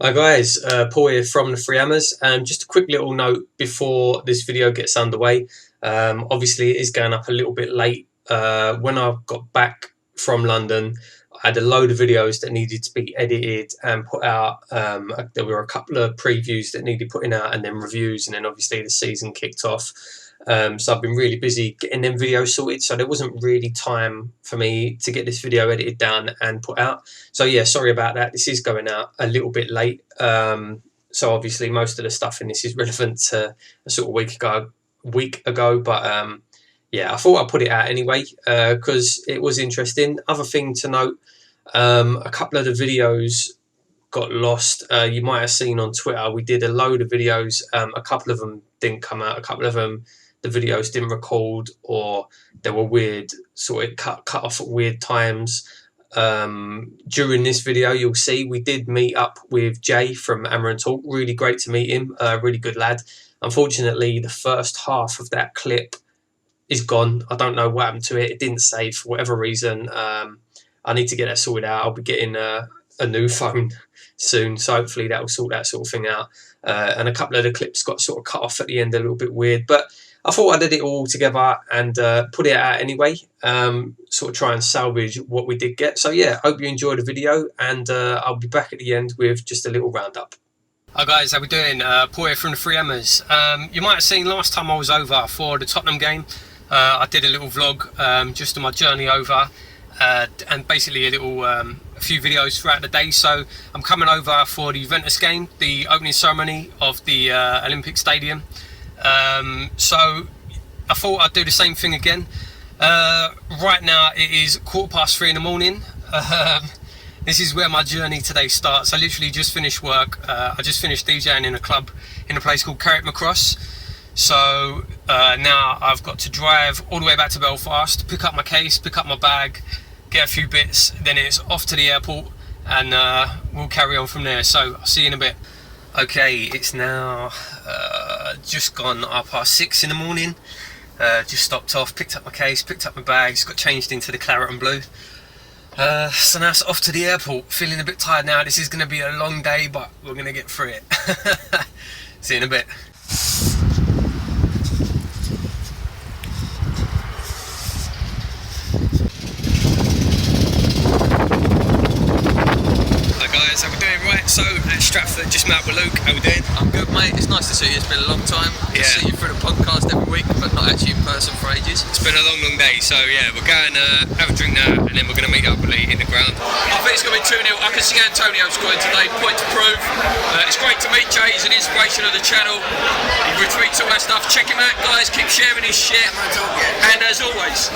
Hi guys, Paul here from the Three Hammers. Just a quick little note before this video gets underway. Obviously it is going up a little bit late. When I got back from London, I had a load of videos that needed to be edited and put out. There were a couple of previews that needed putting out, and then reviews, and then obviously the season kicked off. So I've been really busy getting them videos sorted, so there wasn't really time for me to get this video edited down and put out. So yeah, sorry about that. This is going out a little bit late. So obviously most of the stuff in this is relevant to a sort of week ago, but yeah, I thought I'd put it out anyway because it was interesting. Other thing to note, a couple of the videos got lost. You might have seen on Twitter, we did a load of videos. A couple of them didn't come out. A couple of them, the videos didn't record, or they were weird, sort of cut off at weird times. During this video, you'll see we did meet up with Jay from Hammer and Talk. Really great to meet him. Really good lad. Unfortunately, the first half of that clip is gone. I don't know what happened to it. It didn't save for whatever reason. I need to get that sorted out. I'll be getting a new phone soon, so hopefully that will sort that sort of thing out. And a couple of the clips got sort of cut off at the end, a little bit weird, but I thought I'd edit it all together and put it out anyway, sort of try and salvage what we did get. So yeah, hope you enjoyed the video, and I'll be back at the end with just a little roundup. Hi guys, how we doing? Paul here from the Three Hammers. You might have seen last time I was over for the Tottenham game, I did a little vlog just on my journey over, and basically a few videos throughout the day. So I'm coming over for the Juventus game, the opening ceremony of the Olympic Stadium. So I thought I'd do the same thing again. Right now it is 3:15 in the morning. This is where my journey today starts. I literally just finished work. I just finished DJing in a club in a place called Carrickmacross. So now I've got to drive all the way back to Belfast, pick up my case, pick up my bag, get a few bits, then it's off to the airport, and we'll carry on from there. So I'll see you in a bit. Okay, it's now just gone 6:30 in the morning. Just stopped off, picked up my case, picked up my bags, got changed into the claret and blue. So now it's off to the airport. Feeling a bit tired now. This is going to be a long day, but we're going to get through it. See you in a bit. How we doing? Right, so at Stratford, just met with Luke. How we doing? I'm good, mate. It's nice to see you. It's been a long time. Yeah. I see you through the podcast every week, but not actually in person for ages. It's been a long day, so yeah, we're going to have a drink now, and then we're going to meet up with Lee in the ground. I think it's going to be 2-0. I can see Antonio scoring today. Point to prove. It's great to meet Jay. He's an inspiration of the channel. He retweets all that stuff. Check him out, guys. Keep sharing his shit. And as always,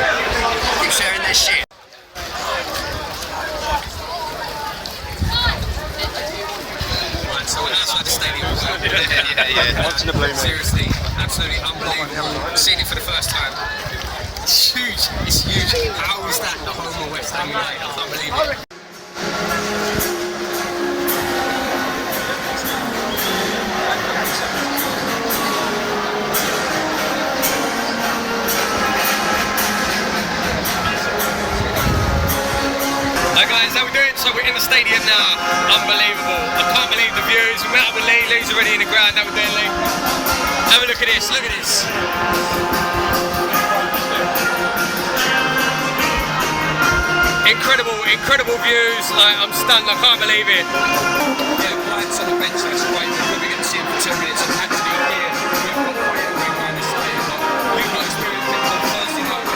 keep sharing their shit. So we're outside the stadium. Yeah. Seriously, absolutely unbelievable. Seeing it for the first time. It's huge. It's huge. How is that the home of West Ham United? I can't believe it. Hi guys, how we doing? So we're in the stadium now. Unbelievable. I can't believe the views. We met up with Lee. Lee's already in the ground. How we doing, Lee? Have a look at this. Look at this. Incredible views. Like, I'm stunned. I can't believe it. Yeah, clients on the bench. That's great. We're probably going to see him for 2 minutes. And actually here, we've got quite a few around the stadium. You've got experience in the Thursday night.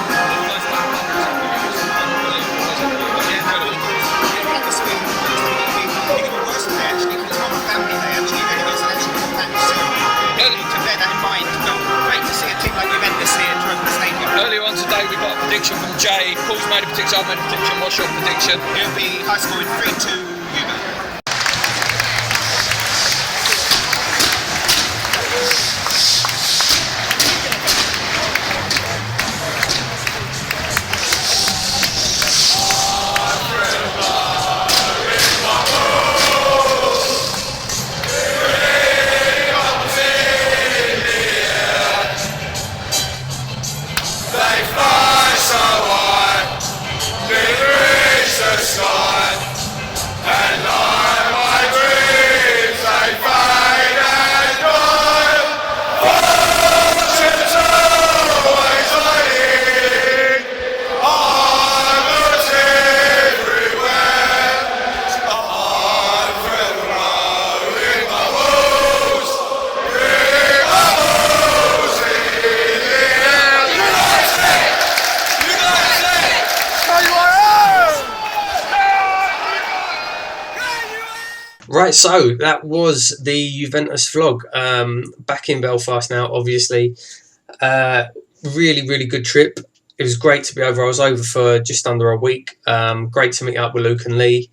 Earlier on today we got a prediction from Jay. Paul's made a prediction, I've made a prediction. What's your prediction? It'll be high scoring 3-2 Juve. They fly. Right, so that was the Juventus vlog. Back in Belfast now, obviously. Really, really good trip. It was great to be over. I was over for just under a week. Great to meet up with Luke and Lee.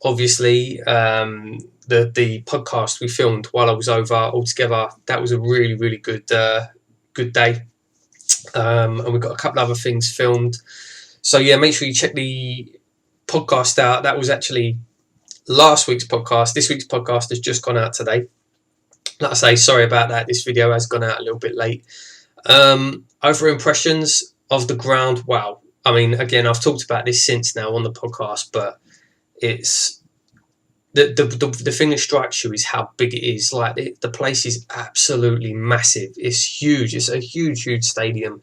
Obviously, the podcast we filmed while I was over altogether, that was a really, really good day. And we've got a couple other things filmed. So yeah, make sure you check the podcast out. That was actually last week's podcast. This week's podcast has just gone out today. Like I say, sorry about that. This video has gone out a little bit late. Over impressions of the ground. Wow. I mean, again, I've talked about this since now on the podcast, but it's the thing that strikes you is how big it is. Like the place is absolutely massive. It's huge. It's a huge, huge stadium.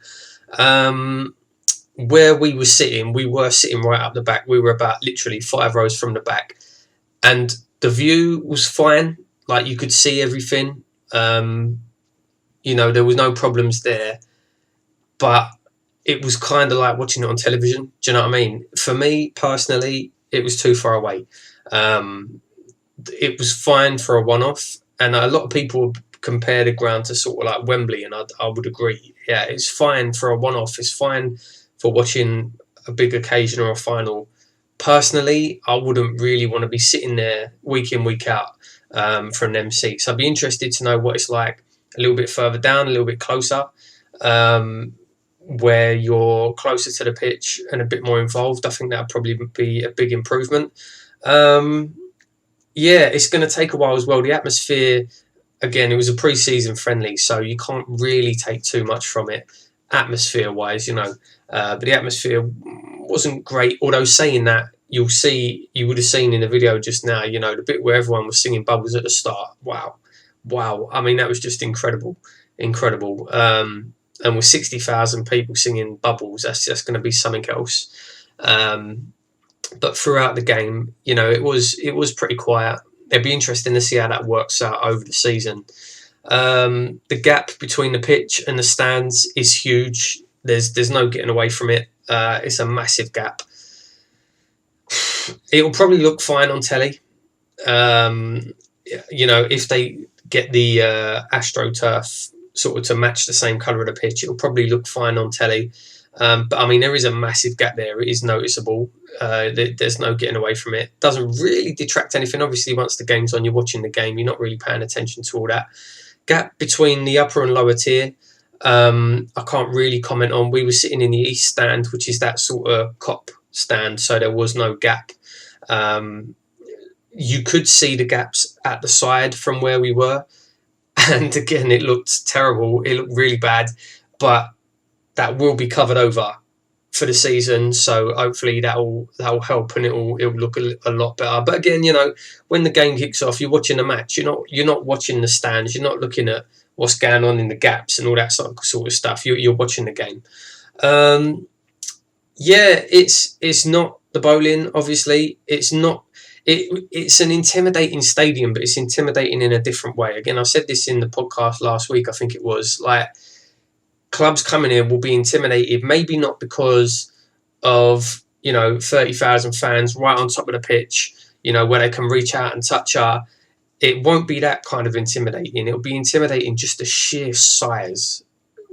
Where we were sitting right up the back. We were about literally 5 rows from the back, and the view was fine. Like you could see everything. You know, there was no problems there, but it was kind of like watching it on television. Do you know what I mean? For me personally, it was too far away. It was fine for a one-off, and a lot of people compare the ground to sort of like Wembley, and I would agree. Yeah, it's fine for a one-off. It's fine for watching a big occasion or a final. Personally, I wouldn't really want to be sitting there week in, week out from them seats. I'd be interested to know what it's like a little bit further down, a little bit closer, where you're closer to the pitch and a bit more involved. I think that would probably be a big improvement. Yeah, it's going to take a while as well. The atmosphere, again, it was a pre-season friendly, so you can't really take too much from it atmosphere-wise, you know. But the atmosphere wasn't great. Although saying that, you would have seen in the video just now, you know, the bit where everyone was singing Bubbles at the start. Wow. I mean, that was just incredible. And with 60,000 people singing Bubbles, that's going to be something else. But throughout the game, you know, it was pretty quiet. It'd be interesting to see how that works out over the season. The gap between the pitch and the stands is huge. There's no getting away from it. It's a massive gap. It will probably look fine on telly. You know, if they get the AstroTurf sort of to match the same colour of the pitch, it'll probably look fine on telly. But I mean, there is a massive gap there. It is noticeable. There's no getting away from it. Doesn't really detract anything. Obviously, once the game's on, you're watching the game. You're not really paying attention to all that. Gap between the upper and lower tier, I can't really comment on. We were sitting in the east stand, which is that sort of cop stand, so there was no gap. You could see the gaps at the side from where we were, and again, it looked terrible. It looked really bad, but that will be covered over for the season, so hopefully that'll help, and it'll look a lot better. But again, you know, when the game kicks off, you're watching a match. You're not watching the stands. You're not looking at what's going on in the gaps and all that sort of stuff. You're watching the game. Yeah, it's not the bowling. Obviously, it's not. It's an intimidating stadium, but it's intimidating in a different way. Again, I said this in the podcast last week. I think it was like, clubs coming here will be intimidated, maybe not because of, you know, 30,000 fans right on top of the pitch, you know, where they can reach out and touch her. It won't be that kind of intimidating. It'll be intimidating, just the sheer size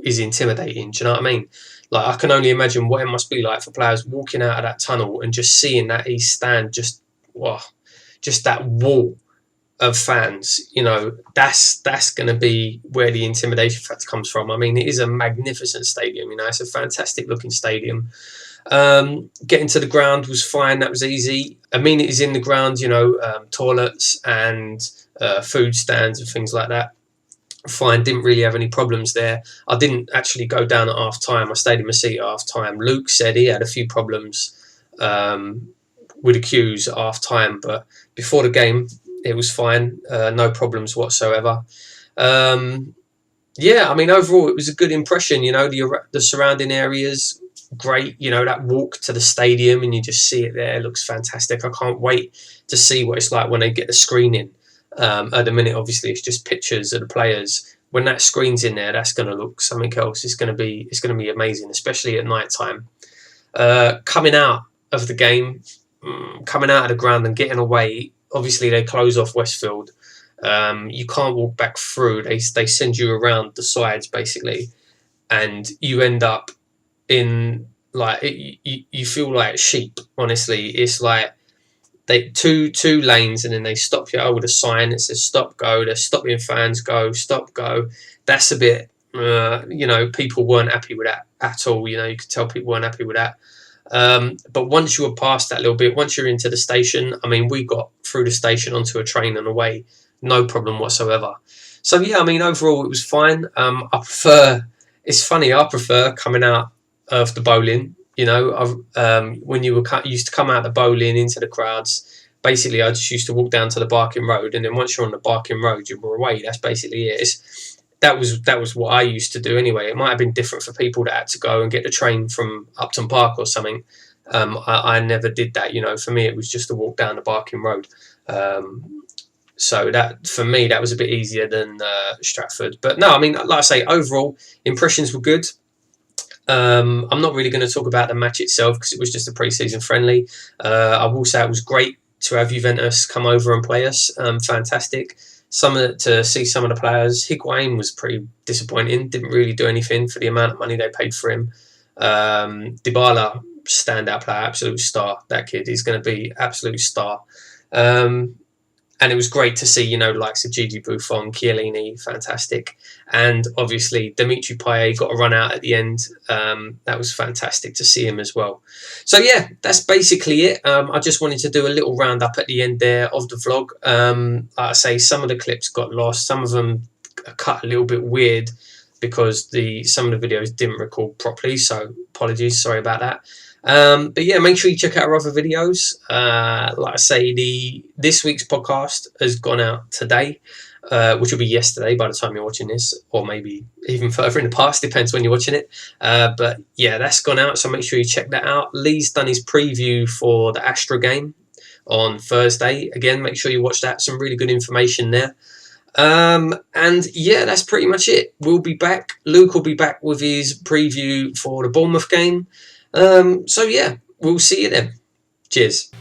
is intimidating. Do you know what I mean? Like, I can only imagine what it must be like for players walking out of that tunnel and just seeing that east stand, just that wall of fans. You know, that's going to be where the intimidation factor comes from. I mean, it is a magnificent stadium. You know, it's a fantastic looking stadium. Getting to the ground was fine. That was easy. Amenities in the ground, you know, toilets and food stands and things like that. Fine. Didn't really have any problems there. I didn't actually go down at half time. I stayed in my seat at half time. Luke said he had a few problems with the queues at half time, but before the game, it was fine. No problems whatsoever. Yeah, I mean, overall, it was a good impression. You know, the surrounding areas, great. You know, that walk to the stadium and you just see it there. It looks fantastic. I can't wait to see what it's like when they get the screening. At the minute, obviously, it's just pictures of the players. When that screen's in there, that's going to look something else. It's going to be amazing, especially at night time. Coming out of the game, coming out of the ground and getting away, obviously they close off Westfield. You can't walk back through. They send you around the sides basically, and you end up in like you feel like sheep. Honestly, it's like they two lanes, and then they stop you with a sign that says stop go. They're stopping fans, go stop go. That's a bit. People weren't happy with that at all. You could tell people weren't happy with that. But once you were past that little bit, once you're into the station, I mean, we got through the station onto a train and away, no problem whatsoever. So yeah, I mean, overall it was fine. It's funny, I prefer coming out of the bowling. When you used to come out the bowling into the crowds, basically I just used to walk down to the Barking Road, and then once you're on the Barking Road, you were away. That's basically it. That was what I used to do anyway. It might have been different for people that had to go and get the train from Upton Park or something. I never did that. For me, it was just to walk down the Barking Road. So that, for me, that was a bit easier than Stratford. But no, I mean, like I say, overall, impressions were good. I'm not really going to talk about the match itself because it was just a pre-season friendly. I will say it was great to have Juventus come over and play us. Fantastic. To see some of the players. Higuain was pretty disappointing. Didn't really do anything for the amount of money they paid for him. Dybala, standout player, absolute star. That kid is going to be absolute star. And it was great to see, the likes of Gigi Buffon, Chiellini, fantastic. And obviously, Dimitri Payet got a run out at the end. That was fantastic to see him as well. So yeah, that's basically it. I just wanted to do a little roundup at the end there of the vlog. Like I say, some of the clips got lost. Some of them are cut a little bit weird because some of the videos didn't record properly. So apologies, sorry about that. But yeah, make sure you check out our other videos. Like I say, this week's podcast has gone out today, which will be yesterday by the time you're watching this, or maybe even further in the past, depends when you're watching it. But yeah, that's gone out, so make sure you check that out. Lee's done his preview for the Astra game on Thursday. Again, make sure you watch that. Some really good information there. And yeah, that's pretty much it. We'll be back. Luke will be back with his preview for the Bournemouth game. So yeah, we'll see you then. Cheers.